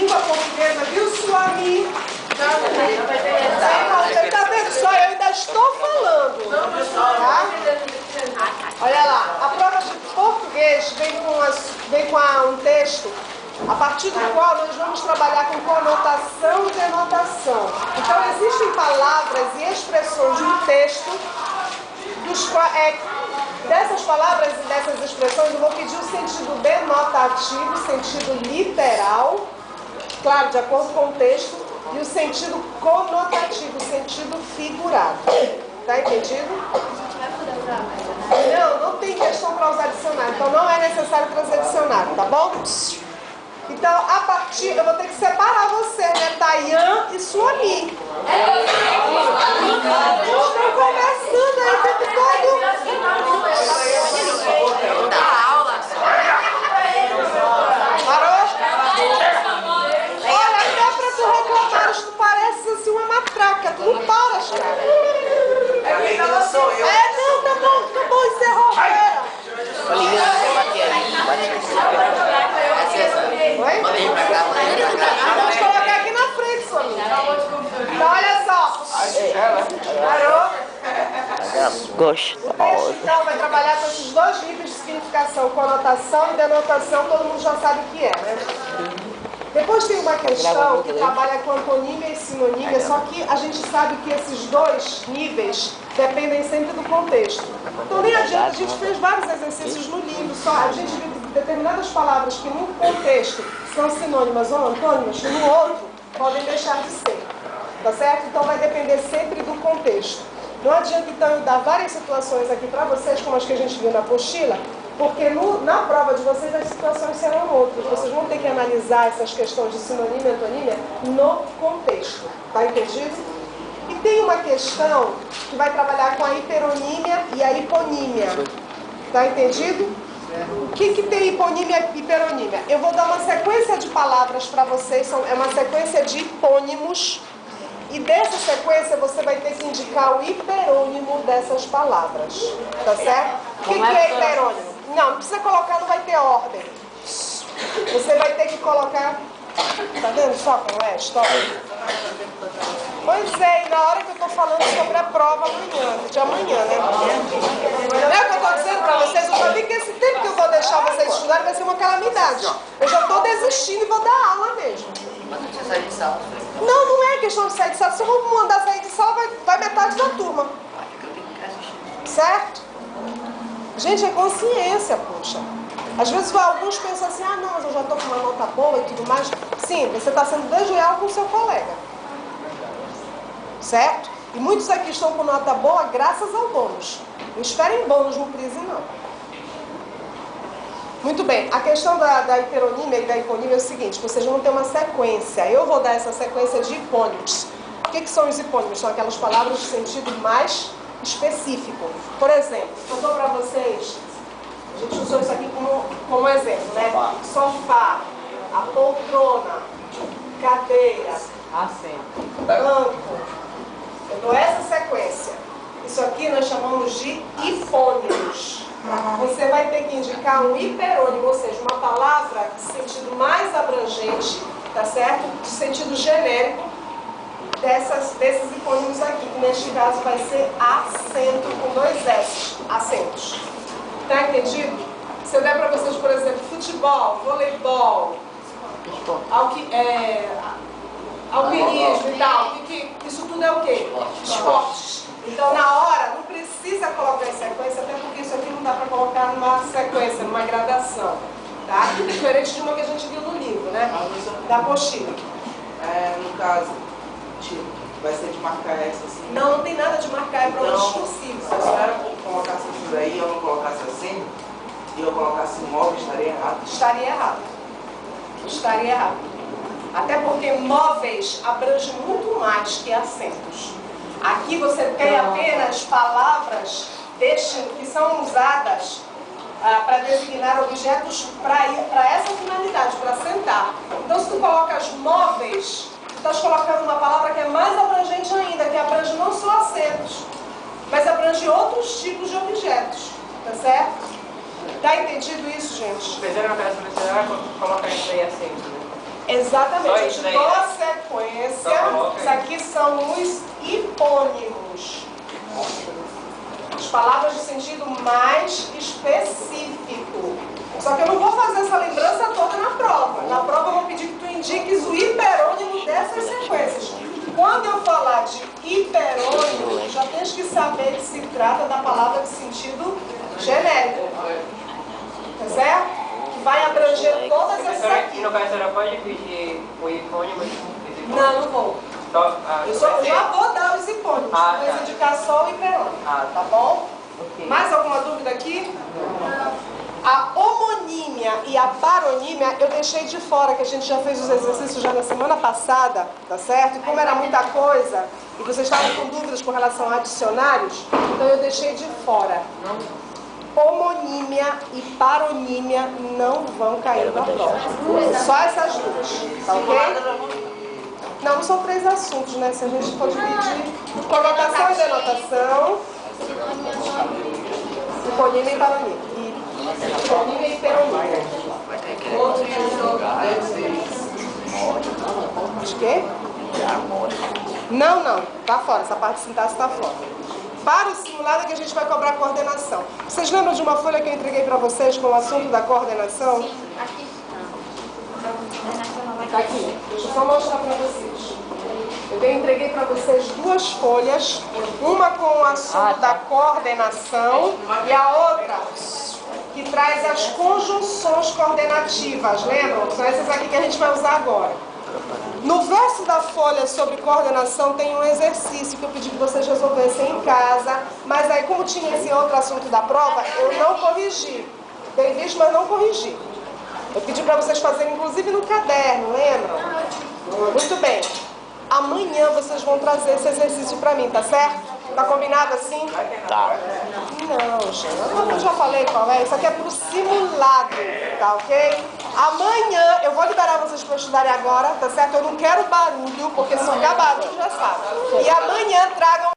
língua portuguesa, viu, Suami? Tá vendo só? Eu ainda estou falando. Tá? Olha lá, a prova de português vem com um texto a partir do qual nós vamos trabalhar com conotação e denotação. Então, existem palavras e expressões no texto dessas palavras e dessas expressões eu vou pedir o sentido denotativo, o sentido literal, claro, de acordo com o texto, e o sentido conotativo, o sentido figurado. Tá entendido? Não tem questão para usar dicionário, então não é necessário trazer dicionário, tá bom? Então, a partir, eu vou ter que separar você, né? Tayan e Suami. Estão conversando aí o tempo todo. Parou? Olha, até pra tu reclamar, tu pareces assim uma matraca. Tu não paras, cara. Não sou eu. Não, tá bom, encerrou. Oi? Vamos colocar aqui na frente, Suami. Então, olha só. Parou? Gostoso. O texto, então, vai trabalhar com esses dois níveis de significação, conotação e denotação, todo mundo já sabe o que é, né? Depois tem uma questão que trabalha com antonímia e sinonímia, só que a gente sabe que esses dois níveis dependem sempre do contexto. Então nem adianta, a gente fez vários exercícios no livro, só a gente viu que determinadas palavras que num contexto são sinônimas ou antônimas, no outro podem deixar de ser, tá certo? Então vai depender sempre do contexto. Não adianta então eu dar várias situações aqui para vocês, como as que a gente viu na apostila, porque na prova de vocês as situações serão outras. Vocês vão ter que analisar essas questões de sinonímia e antonímia no contexto. Tá entendido? E tem uma questão que vai trabalhar com a hiperonímia e a hiponímia. Tá entendido? O que tem hiponímia e hiperonímia? Eu vou dar uma sequência de palavras para vocês, é uma sequência de hipônimos. E dessa sequência você vai ter que indicar o hiperônimo dessas palavras. Tá certo? O que é hiperônimo? Não precisa colocar, não vai ter ordem. Você vai ter que colocar... Tá vendo só como é? Stop. Pois é, e na hora que eu tô falando sobre a prova de amanhã, né? Não é o que eu tô dizendo pra vocês, eu já vi que esse tempo que eu vou deixar vocês estudarem vai ser uma calamidade. Eu já tô desistindo e vou dar aula mesmo. Mas não precisa sair de sala. Não é questão de sair de sala. Se eu vou mandar sair de sala, vai metade da turma. Certo? Gente, é consciência, poxa. Às vezes alguns pensam assim, não, mas eu já estou com uma nota boa e tudo mais. Sim, você está sendo desleal com o seu colega. Certo? E muitos aqui estão com nota boa graças ao bônus. Não esperem bônus no Prise, não. Muito bem, a questão da hiperonímia e da hiponímia é o seguinte, vocês vão ter uma sequência. Eu vou dar essa sequência de hipônimos. O que são os hipônimos? São aquelas palavras de sentido mais específico. Por exemplo, eu dou para vocês, a gente usou isso aqui como exemplo, né? Sofá, a poltrona, cadeira, banco. Eu dou essa sequência. Isso aqui nós chamamos de hipônimos. Você vai ter que indicar um hiperônimo, ou seja, uma palavra de sentido mais abrangente, tá certo? De sentido genérico desses hipônimos aqui, que neste caso vai ser acento com 2 S, acentos. Tá entendido? Se eu der para vocês, por exemplo, futebol, voleibol, alpinismo e tal, isso tudo é o quê? Esportes. Então, na hora, não precisa colocar em sequência, até porque isso aqui não dá para colocar numa sequência, numa gradação, tá? Diferente de uma que a gente viu no livro, né? Da apostila. No caso, tipo, vai ser de marcar essa assim? Não tem nada de marcar, é prova discursiva. Se a senhora colocasse isso daí e eu não colocasse assim, e eu colocasse móvel, estaria errado? Estaria errado. Estaria errado. Até porque móveis abrange muito mais que assentos. Aqui você tem apenas palavras que são usadas para designar objetos para essa finalidade, para sentar. Então, se tu colocas móveis, tu estás colocando uma palavra que é mais abrangente ainda, que abrange não só assentos, mas abrange outros tipos de objetos. Tá certo? Tá entendido isso, gente? Fizeram uma operação necessária quando colocar isso aí assento, né? Exatamente. Só Eu isso te daí, dou a né? sequência. Então, coloca Isso aí. aqui são os hipônimos. As palavras de sentido mais específico. Só que eu não vou fazer essa lembrança toda na prova. Na prova eu vou pedir que tu indiques o hiperônimo dessas sequências. Quando eu falar de hiperônimo, já tens que saber que se trata da palavra de sentido genérico. Tá certo? Que vai abranger todas essas aqui. No caso, a senhora pode pedir o hipônimo? Não, não vou. Eu já vou dar os hipônimos. Ah, Vou tá. indicar só o hiperônimo. Ah, Tá bom? Mais alguma dúvida aqui? A homonímia e a paronímia eu deixei de fora, que a gente já fez os exercícios já na semana passada, tá certo? E como era muita coisa, e vocês estavam com dúvidas com relação a dicionários, então eu deixei de fora. Homonímia e paronímia não vão cair na prova. Só essas duas, tá ok? Não são 3 assuntos, né? Se a gente for dividir conotação e denotação, hiponímia e paronímia. Hiponímia e hiperonímia. De quê? Não, não. Tá fora. Essa parte de sintaxe tá fora. Para o simulado é que a gente vai cobrar coordenação. Vocês lembram de uma folha que eu entreguei para vocês com o assunto da coordenação? Tá aqui. Deixa eu só mostrar para vocês. Eu entreguei para vocês 2 folhas. Uma com o assunto da coordenação e a outra que traz as conjunções coordenativas. Lembram? São essas aqui que a gente vai usar agora. No verso da folha sobre coordenação tem um exercício que eu pedi que vocês resolvessem em casa, mas aí como tinha esse outro assunto da prova, eu não corrigi. Tem visto, mas não corrigi. Eu pedi para vocês fazerem inclusive no caderno, lembram? Muito bem. Amanhã vocês vão trazer esse exercício para mim, tá certo? Tá combinado assim? Tá. Não, gente, eu já falei qual é. Isso aqui é pro simulado, tá ok? Amanhã, eu vou liberar vocês para estudarem agora, tá certo? Eu não quero barulho, porque se ficar barulho já sabe. E amanhã tragam